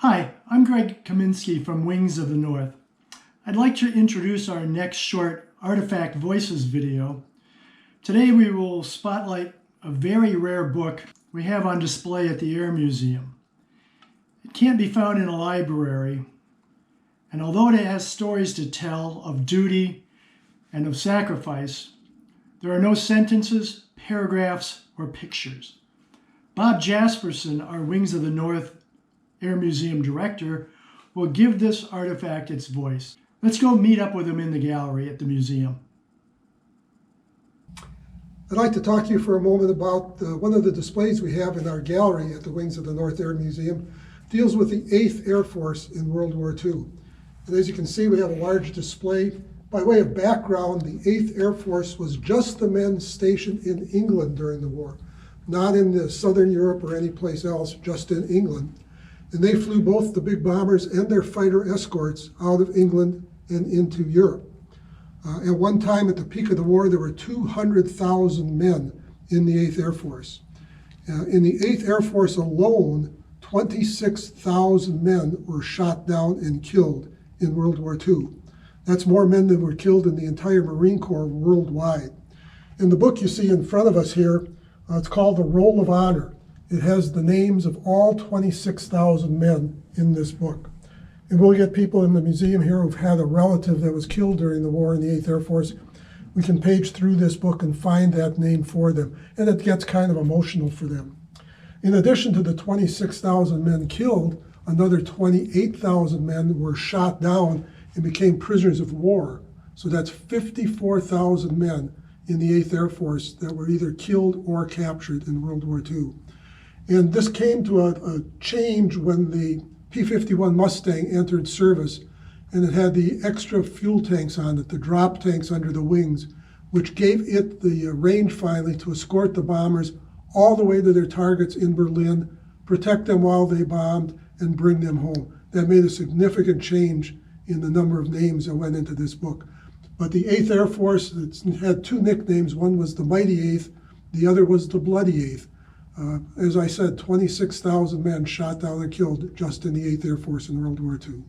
Hi, I'm Greg Kaminsky from Wings of the North. I'd like to introduce our next short Artifact Voices video. Today we will spotlight a very rare book we have on display at the Air Museum. It can't be found in a library, and although it has stories to tell of duty and of sacrifice, there are no sentences, paragraphs, or pictures. Bob Jasperson, our Wings of the North Air Museum director, will give this artifact its voice. Let's go meet up with him in the gallery at the museum. I'd like to talk to you for a moment about one of the displays we have in our gallery at the Wings of the North Air Museum. It deals with the 8th Air Force in World War II. And as you can see, we have a large display. By way of background, the 8th Air Force was just the men stationed in England during the war, not in Southern Europe or any place else, just in England. And they flew both the big bombers and their fighter escorts out of England and into Europe. At one time, at the peak of the war, there were 200,000 men in the 8th Air Force. In the 8th Air Force alone, 26,000 men were shot down and killed in World War II. That's more men than were killed in the entire Marine Corps worldwide. In the book you see in front of us here, it's called The Roll of Honor. It has the names of all 26,000 men in this book. And we'll get people in the museum here who've had a relative that was killed during the war in the 8th Air Force. We can page through this book and find that name for them. And it gets kind of emotional for them. In addition to the 26,000 men killed, another 28,000 men were shot down and became prisoners of war. So that's 54,000 men in the 8th Air Force that were either killed or captured in World War II. And this came to a change when the P-51 Mustang entered service, and it had the extra fuel tanks on it, the drop tanks under the wings, which gave it the range finally to escort the bombers all the way to their targets in Berlin, protect them while they bombed, and bring them home. That made a significant change in the number of names that went into this book. But the 8th Air Force had two nicknames. One was the Mighty 8th, the other was the Bloody 8th. As I said, 26,000 men shot down and killed just in the 8th Air Force in World War II.